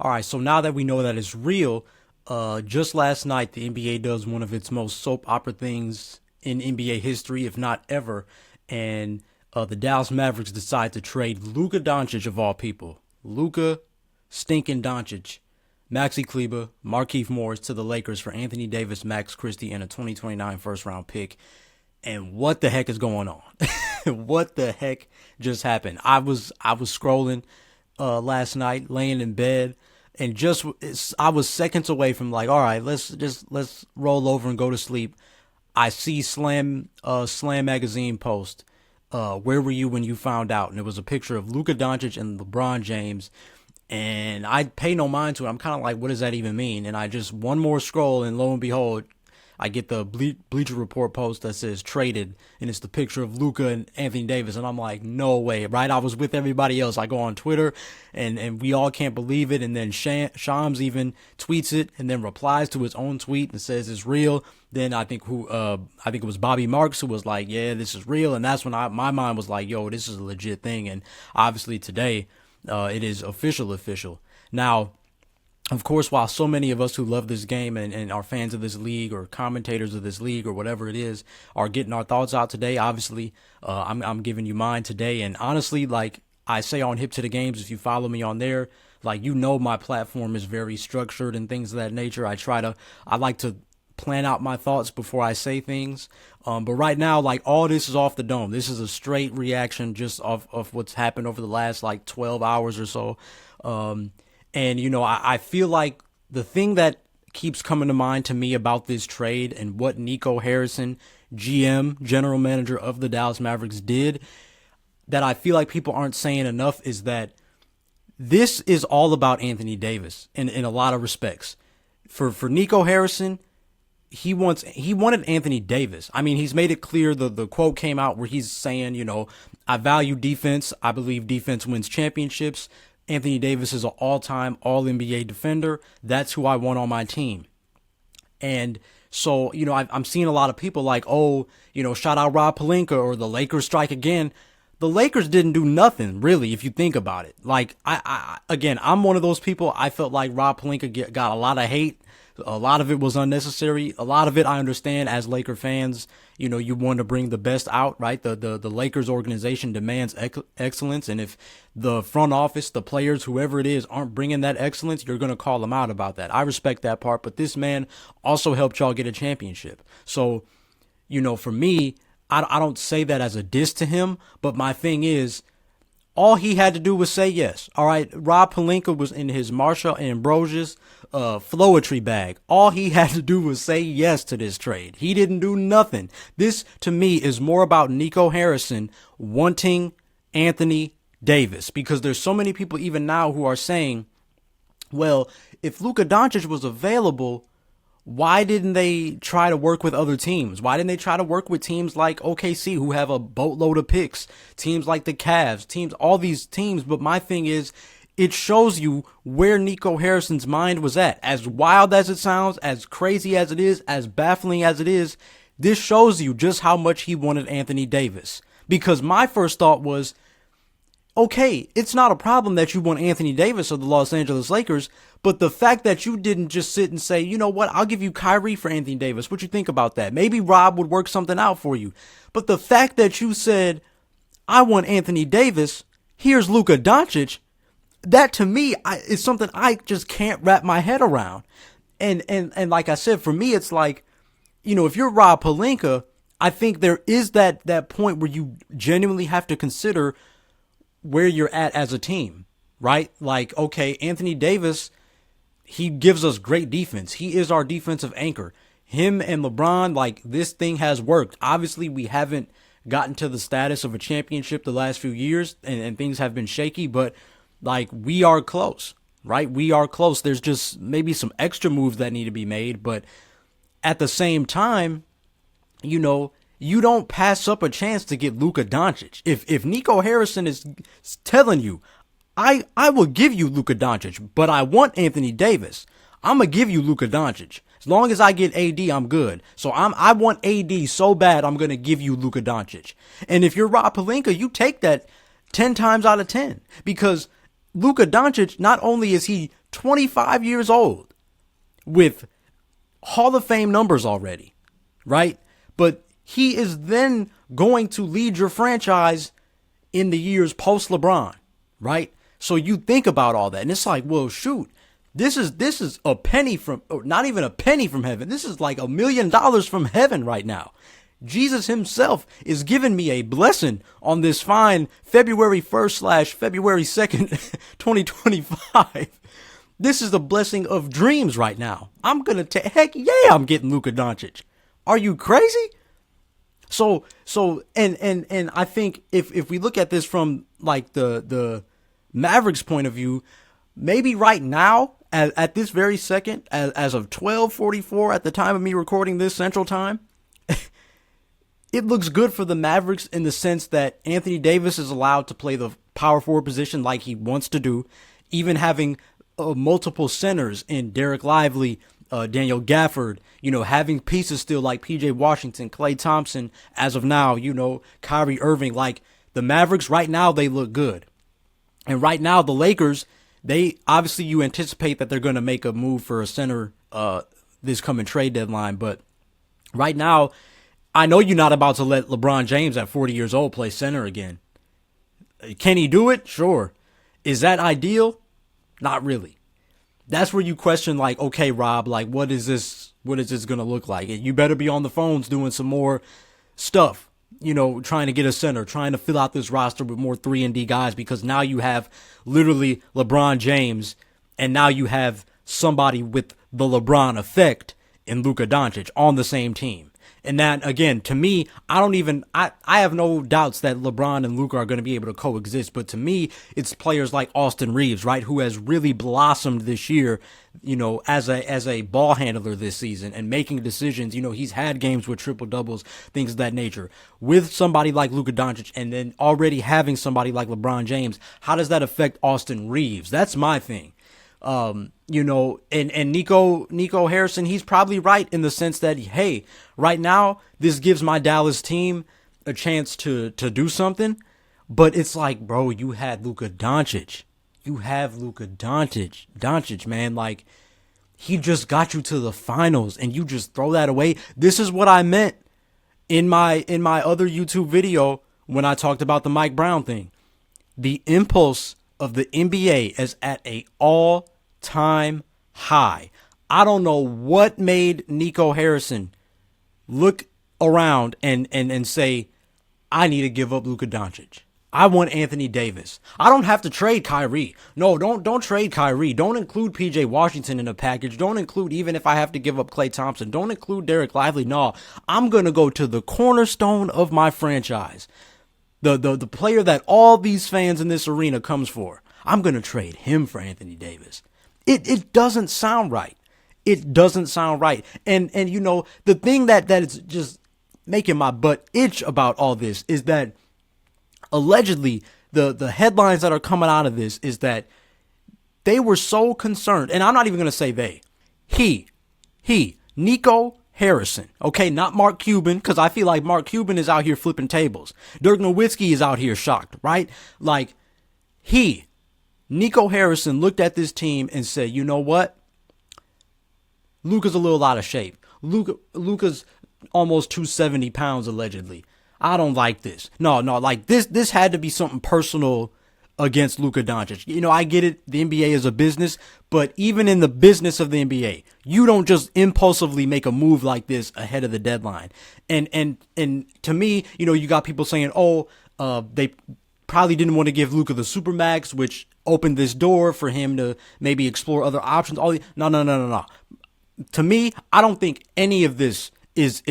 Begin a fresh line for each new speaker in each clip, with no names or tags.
All right, so now that we know that it's real, just last night the NBA does one of its most soap opera things in NBA history, if not ever, and the Dallas Mavericks decide to trade Luka Doncic of all people, Luka stinking Doncic, Maxi Kleber, Markieff Morris to the Lakers for Anthony Davis, Max Christie, and a 2029 first round pick. And what the heck is going on? What the heck just happened? I was scrolling last night, laying in bed, and I was seconds away from like, all right, let's roll over and go to sleep. I see Slam magazine post. Where were you when you found out? And it was a picture of Luka Doncic and LeBron James. And I pay no mind to it. I'm kind of like, what does that even mean? And I just one more scroll, and lo and behold, I get the Bleacher Report post that says traded, and it's the picture of Luka and Anthony Davis, and I'm like, no way, right? I was with everybody else. I go on Twitter, and we all can't believe it, and then Shams even tweets it, and then replies to his own tweet and says it's real. Then I think it was Bobby Marks who was like, yeah, this is real, and that's when my mind was like, yo, this is a legit thing, and obviously today, it is official. Now, of course, while so many of us who love this game and are fans of this league or commentators of this league or whatever it is are getting our thoughts out today, obviously, I'm giving you mine today. And honestly, like I say on Hip to the Games, if you follow me on there, like, my platform is very structured and things of that nature. I like to plan out my thoughts before I say things. But right now, like, all this is off the dome. This is a straight reaction just of what's happened over the last like 12 hours or so. And, I feel like the thing that keeps coming to mind to me about this trade and what Nico Harrison, GM, general manager of the Dallas Mavericks, did, that I feel like people aren't saying enough, is that this is all about Anthony Davis in a lot of respects. For Nico Harrison, he wanted Anthony Davis. I mean, he's made it clear. The quote came out where he's saying, I value defense. I believe defense wins championships. Anthony Davis is an all-time All-NBA defender. That's who I want on my team. And so, I'm seeing a lot of people like, oh, shout out Rob Pelinka or the Lakers strike again. The Lakers didn't do nothing, really, if you think about it. Like, I'm one of those people. I felt like Rob Pelinka got a lot of hate. A lot of it was unnecessary. A lot of it, I understand, as Laker fans, you want to bring the best out, right? The Lakers organization demands excellence. And if the front office, the players, whoever it is, aren't bringing that excellence, you're going to call them out about that. I respect that part. But this man also helped y'all get a championship. So, for me, I don't say that as a diss to him. But my thing is, all he had to do was say yes. All right, Rob Pelinka was in his Marshall Ambrosius Flowetry bag. All he had to do was say yes to this trade. He didn't do nothing. This, to me, is more about Nico Harrison wanting Anthony Davis, because there's so many people even now who are saying, well, if Luka Doncic was available, why didn't they try to work with other teams? Why didn't they try to work with teams like OKC, who have a boatload of picks, teams like the Cavs, all these teams? But my thing is, it shows you where Nico Harrison's mind was at. As wild as it sounds, as crazy as it is, as baffling as it is, this shows you just how much he wanted Anthony Davis. Because my first thought was, okay, it's not a problem that you want Anthony Davis of the Los Angeles Lakers, but the fact that you didn't just sit and say, you know what, I'll give you Kyrie for Anthony Davis. What you think about that? Maybe Rob would work something out for you. But the fact that you said, I want Anthony Davis, here's Luka Doncic, that to me is something I just can't wrap my head around. And like I said, for me, it's like, if you're Rob Pelinka, I think there is that point where you genuinely have to consider where you're at as a team, right? Like, okay, Anthony Davis, he gives us great defense. He is our defensive anchor. Him and LeBron, like, this thing has worked. Obviously, we haven't gotten to the status of a championship the last few years, and things have been shaky, but like, we are close, right? We are close. There's just maybe some extra moves that need to be made, but at the same time, you don't pass up a chance to get Luka Doncic. If Nico Harrison is telling you, I will give you Luka Doncic, but I want Anthony Davis, I'm going to give you Luka Doncic. As long as I get AD, I'm good. So I want AD so bad, I'm going to give you Luka Doncic. And if you're Rob Pelinka, you take that 10 times out of 10, because Luka Doncic, not only is he 25 years old with Hall of Fame numbers already, right? But he is then going to lead your franchise in the years post LeBron, right? So you think about all that, and it's like, well, shoot, this is a penny from, or not even a penny from heaven. This is like $1 million from heaven right now. Jesus himself is giving me a blessing on this fine February 1st / February 2nd, 2025. This is the blessing of dreams right now. I'm going to take, heck yeah, I'm getting Luka Doncic. Are you crazy? So, and I think if we look at this from like the Mavericks point of view, maybe right now, at this very second, as of 12:44 at the time of me recording this Central Time, it looks good for the Mavericks in the sense that Anthony Davis is allowed to play the power forward position like he wants to do, even having multiple centers in Derek Lively, Daniel Gafford, having pieces still like PJ Washington, Klay Thompson, as of now, Kyrie Irving. Like the Mavericks right now, they look good. And right now, the Lakers, they obviously you anticipate that they're going to make a move for a center this coming trade deadline. But right now, I know you're not about to let LeBron James at 40 years old play center again. Can he do it? Sure. Is that ideal? Not really. That's where you question, like, okay, Rob, like, what is this going to look like? You better be on the phones doing some more stuff, trying to get a center, trying to fill out this roster with more 3-and-D guys, because now you have literally LeBron James, and now you have somebody with the LeBron effect in Luka Doncic on the same team. And that, again, to me, I have no doubts that LeBron and Luka are going to be able to coexist. But to me, it's players like Austin Reeves, right, who has really blossomed this year, as a ball handler this season and making decisions. He's had games with triple doubles, things of that nature. With somebody like Luka Doncic and then already having somebody like LeBron James, how does that affect Austin Reeves? That's my thing. And Nico Harrison, he's probably right in the sense that, hey, right now, this gives my Dallas team a chance to do something. But it's like, bro, you had Luka Doncic. You have Luka Doncic. Doncic, man, like, he just got you to the finals and you just throw that away. This is what I meant in my other YouTube video when I talked about the Mike Brown thing. The impulse of the NBA is at a all-time high. I don't know what made Nico Harrison look around and say, I need to give up Luka Doncic. I want Anthony Davis. I don't have to trade Kyrie. No, don't trade Kyrie. Don't include PJ Washington in the package. Don't include, even if I have to give up Klay Thompson, don't include Derek Lively. No, I'm going to go to the cornerstone of my franchise. The player that all these fans in this arena comes for. I'm going to trade him for Anthony Davis. It doesn't sound right. It doesn't sound right. And the thing that is just making my butt itch about all this is that allegedly the headlines that are coming out of this is that they were so concerned, and I'm not even going to say they. He, Nico Harrison, okay, not Mark Cuban, because I feel like Mark Cuban is out here flipping tables. Dirk Nowitzki is out here shocked, right? Like, Nico Harrison looked at this team and said, you know what? Luka's a little out of shape. Luka's almost 270 pounds, allegedly. I don't like this. No, like this had to be something personal against Luka Doncic. I get it. The NBA is a business, but even in the business of the NBA, you don't just impulsively make a move like this ahead of the deadline. And to me, you got people saying, they probably didn't want to give Luka the Supermax, which opened this door for him to maybe explore other options. No. To me, I don't think any of this is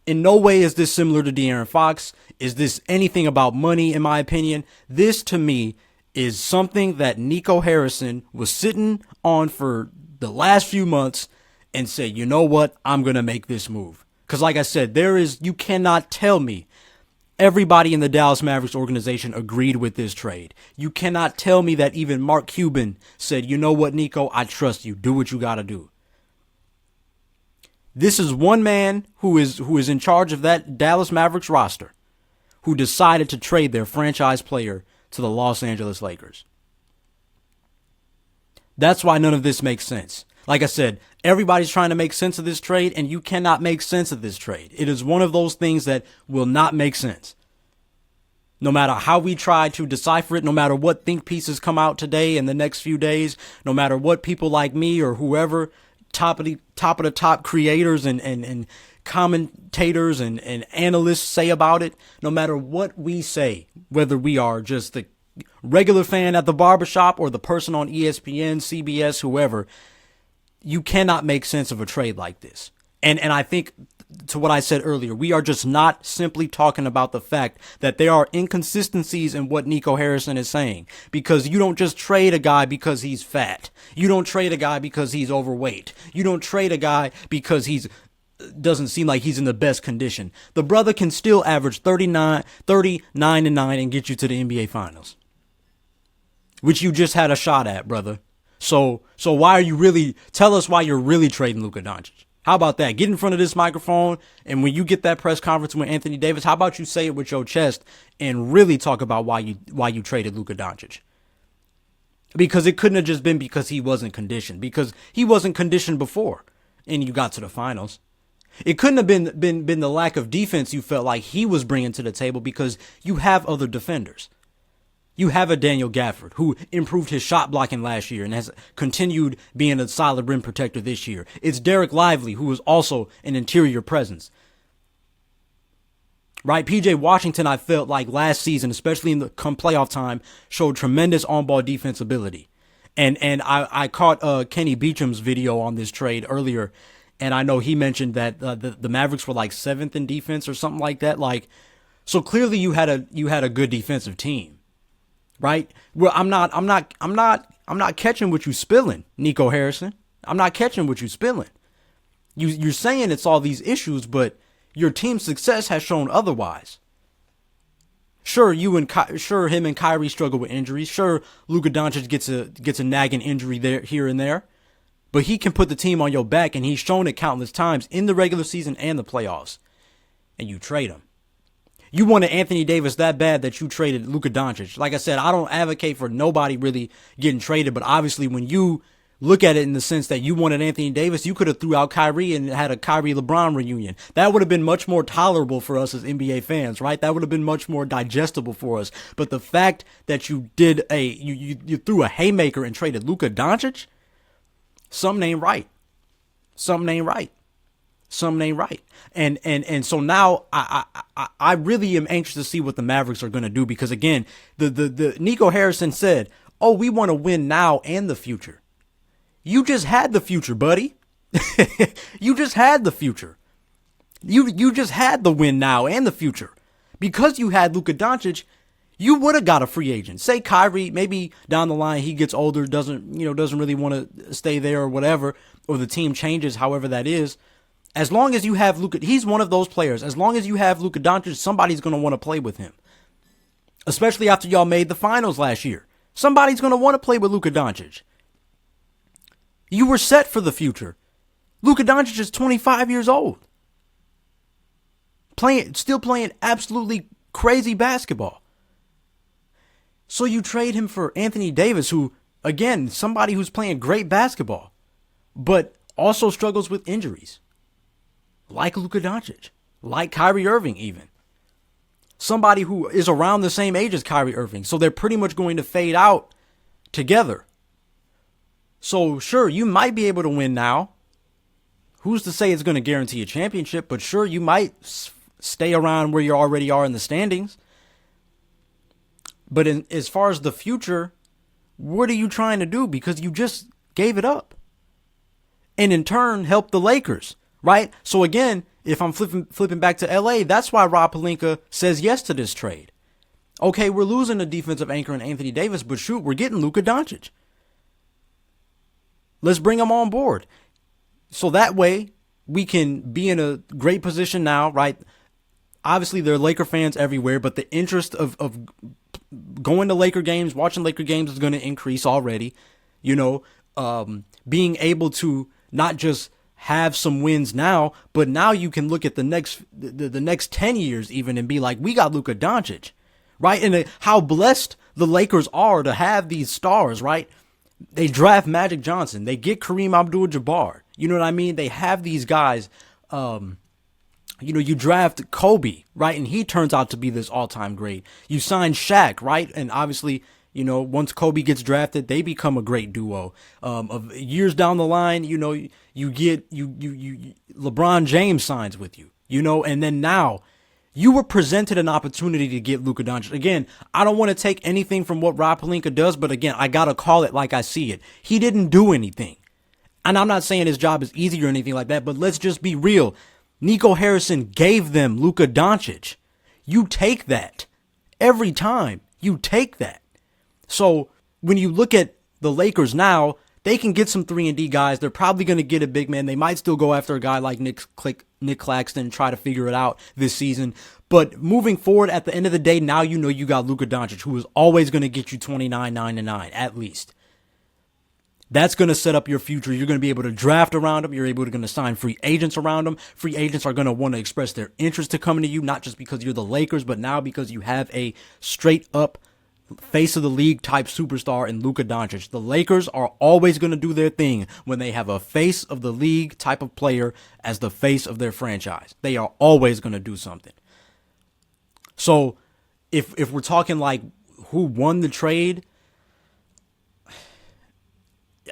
in no way is this similar to De'Aaron Fox. Is this anything about money, in my opinion? This, to me, is something that Nico Harrison was sitting on for the last few months and said, you know what? I'm going to make this move. Because like I said, you cannot tell me everybody in the Dallas Mavericks organization agreed with this trade. You cannot tell me that even Mark Cuban said, you know what, Nico, I trust you. Do what you got to do. This is one man who is in charge of that Dallas Mavericks roster who decided to trade their franchise player to the Los Angeles Lakers. That's why none of this makes sense. Like I said, everybody's trying to make sense of this trade, and you cannot make sense of this trade. It is one of those things that will not make sense. No matter how we try to decipher it, no matter what think pieces come out today in the next few days, no matter what people like me or whoever, top of the top creators and commentators and analysts say about it, no matter what we say, whether we are just the regular fan at the barbershop or the person on ESPN, CBS, whoever, you cannot make sense of a trade like this. And I think, to what I said earlier, we are just not simply talking about the fact that there are inconsistencies in what Nico Harrison is saying. Because you don't just trade a guy because he's fat. You don't trade a guy because he's overweight. You don't trade a guy because he's doesn't seem like he's in the best condition. The brother can still average 39 and 9 and get you to the NBA Finals, which you just had a shot at, brother. So why are you really, tell us why you're really trading Luka Doncic. How about that? Get in front of this microphone, and when you get that press conference with Anthony Davis, how about you say it with your chest and really talk about why you traded Luka Doncic? Because it couldn't have just been because he wasn't conditioned, because he wasn't conditioned before and you got to the finals. It couldn't have been the lack of defense you felt like he was bringing to the table, because you have other defenders. You have a Daniel Gafford who improved his shot blocking last year and has continued being a solid rim protector this year. It's Derek Lively, who is also an interior presence. Right? PJ Washington, I felt like last season, especially in the come playoff time, showed tremendous on-ball defense ability. And I caught Kenny Beecham's video on this trade earlier, and I know he mentioned that the Mavericks were like 7th in defense or something like that. Like, so clearly you had a good defensive team. Right? Well, I'm not catching what you spilling, Nico Harrison. I'm not catching what you spilling. You're saying it's all these issues, but your team's success has shown otherwise. Sure, him and Kyrie struggle with injuries. Sure, Luka Doncic gets a nagging injury there, here and there, but he can put the team on your back, and he's shown it countless times in the regular season and the playoffs. And you trade him. You wanted Anthony Davis that bad that you traded Luka Doncic. Like I said, I don't advocate for nobody really getting traded, but obviously when you look at it in the sense that you wanted Anthony Davis, you could have threw out Kyrie and had a Kyrie LeBron reunion. That would have been much more tolerable for us as NBA fans, right? That would have been much more digestible for us. But the fact that you did you threw a haymaker and traded Luka Doncic, something ain't right. Something ain't right. Something ain't right. And so now I really am anxious to see what the Mavericks are going to do, because again, the Nico Harrison said, "Oh, we want to win now and the future." You just had the future, buddy. You just had the future. You just had the win now and the future. Because you had Luka Doncic, you would have got a free agent. Say Kyrie, maybe down the line he gets older, doesn't really want to stay there or whatever, or the team changes, however that is. As long as you have Luka, he's one of those players. As long as you have Luka Doncic, somebody's going to want to play with him. Especially after y'all made the finals last year. Somebody's going to want to play with Luka Doncic. You were set for the future. Luka Doncic is 25 years old. Still playing absolutely crazy basketball. So you trade him for Anthony Davis, who, again, somebody who's playing great basketball, but also struggles with injuries. Like Luka Doncic, like Kyrie Irving even. Somebody who is around the same age as Kyrie Irving, so they're pretty much going to fade out together. So sure, you might be able to win now. Who's to say it's going to guarantee a championship, but sure, you might stay around where you already are in the standings. But as far as the future, what are you trying to do? Because you just gave it up. And in turn, help the Lakers. Right? So again, if I'm flipping back to LA, that's why Rob Pelinka says yes to this trade. Okay, we're losing a defensive anchor in Anthony Davis, but shoot, we're getting Luka Doncic. Let's bring him on board. So that way we can be in a great position now, right? Obviously, there are Laker fans everywhere, but the interest of going to Laker games, watching Laker games is going to increase already. Being able to not just have some wins now, but now you can look at the next 10 years even and be like, we got Luka Doncic, right? And how blessed the Lakers are to have these stars, right? They draft Magic Johnson. They get Kareem Abdul-Jabbar. You know what I mean? They have these guys. You draft Kobe, right? And he turns out to be this all-time great. You sign Shaq, right? And obviously, once Kobe gets drafted, they become a great duo. Of years down the line, you get LeBron James signs with you, and then now you were presented an opportunity to get Luka Doncic. Again, I don't want to take anything from what Rob Pelinka does, but again, I got to call it like I see it. He didn't do anything. And I'm not saying his job is easy or anything like that, but let's just be real. Nico Harrison gave them Luka Doncic. You take that. Every time, you take that. So when you look at the Lakers now, they can get some 3-and-D guys. They're probably going to get a big man. They might still go after a guy like Nick Claxton and try to figure it out this season. But moving forward, at the end of the day, now you got Luka Doncic, who is always going to get you 29, 9, and 9, at least. That's going to set up your future. You're going to be able to draft around him. You're going to sign free agents around him. Free agents are going to want to express their interest to coming to you, not just because you're the Lakers, but now because you have a straight up face of the league type superstar in Luka Doncic. The Lakers are always going to do their thing when they have a face of the league type of player as the face of their franchise. They are always going to do something. So if we're talking like who won the trade,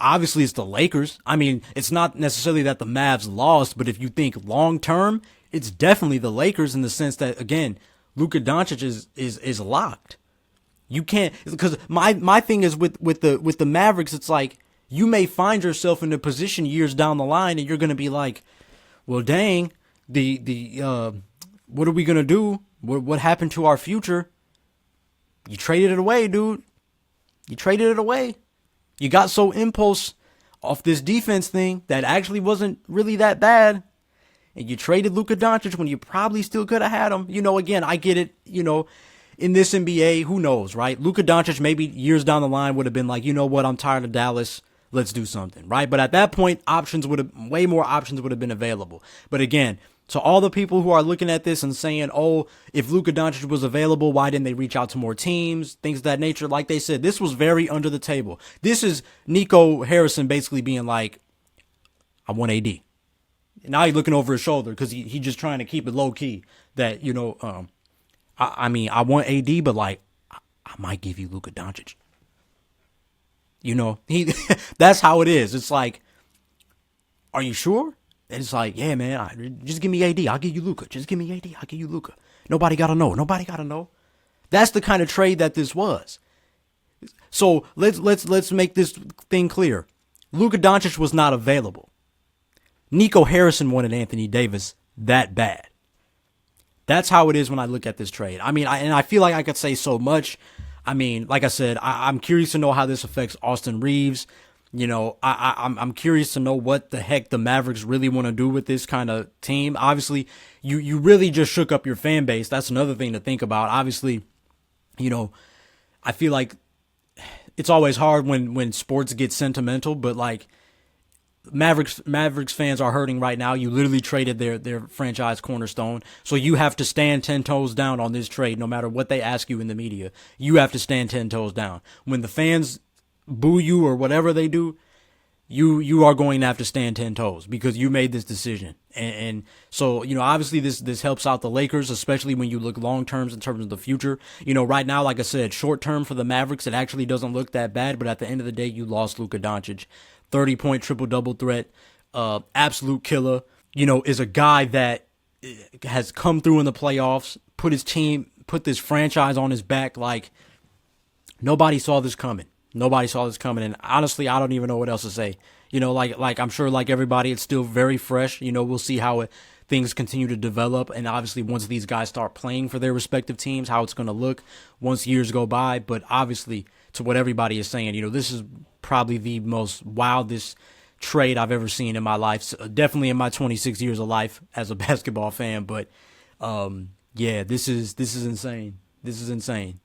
obviously it's the Lakers. I mean, it's not necessarily that the Mavs lost, but if you think long term, it's definitely the Lakers in the sense that, again, Luka Doncic is locked. You can't, because my thing is with the Mavericks, it's like you may find yourself in a position years down the line and you're going to be like, well, dang, what are we going to do? What happened to our future? You traded it away, dude. You traded it away. You got so impulse off this defense thing that actually wasn't really that bad. And you traded Luka Doncic when you probably still could have had him. Again, I get it, in this NBA, who knows, right? Luka Doncic maybe years down the line would have been like, you know what, I'm tired of Dallas. Let's do something, right? But at that point, way more options would have been available. But again, to all the people who are looking at this and saying, oh, if Luka Doncic was available, why didn't they reach out to more teams? Things of that nature. Like they said, this was very under the table. This is Nico Harrison basically being like, I want AD. And now he's looking over his shoulder because he just trying to keep it low key that, I want AD, but like, I might give you Luka Doncic. That's how it is. It's like, are you sure? And it's like, yeah, man, just give me AD. I'll give you Luka. Just give me AD. I'll give you Luka. Nobody got to know. Nobody got to know. That's the kind of trade that this was. So let's make this thing clear. Luka Doncic was not available. Nico Harrison wanted Anthony Davis that bad. That's how it is when I look at this trade. I mean, I feel like I could say so much. I mean, like I said, I'm curious to know how this affects Austin Reeves. I'm curious to know what the heck the Mavericks really want to do with this kind of team. Obviously, you really just shook up your fan base. That's another thing to think about. Obviously, I feel like it's always hard when sports get sentimental, but like Mavericks fans are hurting right now. You literally traded their franchise cornerstone. So you have to stand 10 toes down on this trade no matter what they ask you in the media. You have to stand 10 toes down. When the fans boo you or whatever they do, you are going to have to stand 10 toes because you made this decision. And so, obviously this helps out the Lakers, especially when you look long terms in terms of the future. Right now, like I said, short term for the Mavericks, it actually doesn't look that bad. But at the end of the day, you lost Luka Doncic, 30-point triple-double threat, absolute killer, is a guy that has come through in the playoffs, put this franchise on his back. Like nobody saw this coming. Nobody saw this coming, and honestly, I don't even know what else to say. Like I'm sure, like everybody, it's still very fresh. We'll see how things continue to develop, and obviously, once these guys start playing for their respective teams, how it's going to look once years go by. But obviously, to what everybody is saying, this is probably the most wildest trade I've ever seen in my life. So definitely in my 26 years of life as a basketball fan. But yeah, this is insane. This is insane.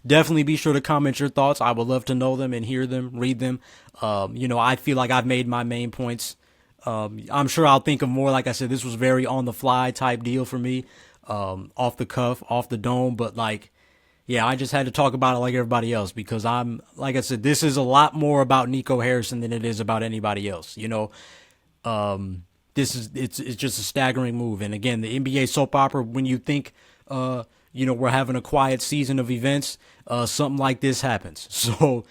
Definitely be sure to comment your thoughts. I would love to know them and hear them, read them. I feel like I've made my main points. I'm sure I'll think of more. Like I said, this was very on the fly type deal for me, off the cuff, off the dome. But like, Yeah, I just had to talk about it like everybody else because like I said, this is a lot more about Nico Harrison than it is about anybody else. This is it's just a staggering move. And again, the NBA soap opera, when you think, we're having a quiet season of events, something like this happens. So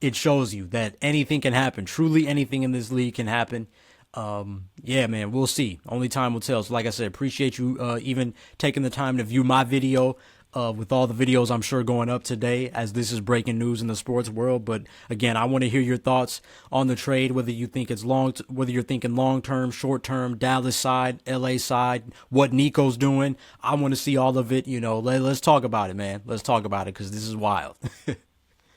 it shows you that anything can happen. Truly anything in this league can happen. Yeah, man, we'll see. Only time will tell. So like I said, appreciate you even taking the time to view my video with all the videos I'm sure going up today, as this is breaking news in the sports world. But again, I want to hear your thoughts on the trade, whether you think it's whether you're thinking long term, short term, Dallas side, LA side, what Nico's doing. I want to see all of it. Let's talk about it, man. Let's talk about it because this is wild.